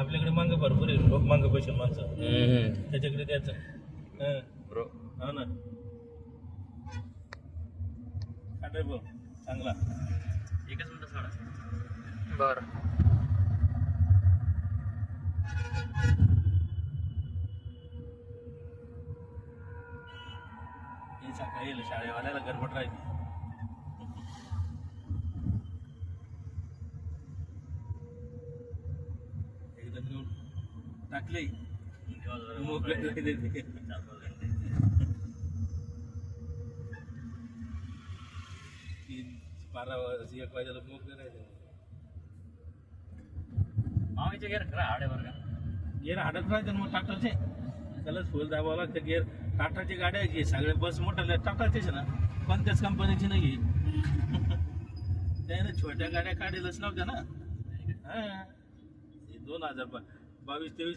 आपल्याकडे मांग भरपूर आहे, लोक मांग पैसे माणसं त्याच्याकडे द्यायचं. ब्रो हो ना, काढाय बघ चांगला. एकच मिनिट सोडा. बर हे सकाळी येईल शाळेवाल्याला गडबड राहिली. एकदम घेऊन टाकले मोकळे देते. बारा एक वाजायला मोकळे राहिले. मामीचे गेर खरं हाडे बरं का. गेअर हाडत राहते मग टाटाचे, त्यालाच फुल दाबावं लागतं. गेअर टाटाची गाड्या घे, सगळे बस मोठ्या टाटाचेच ना, कोणत्याच कंपनीची नाही. त्याने छोट्या गाड्या काढेलच नव्हत्या ना. हा 2022-23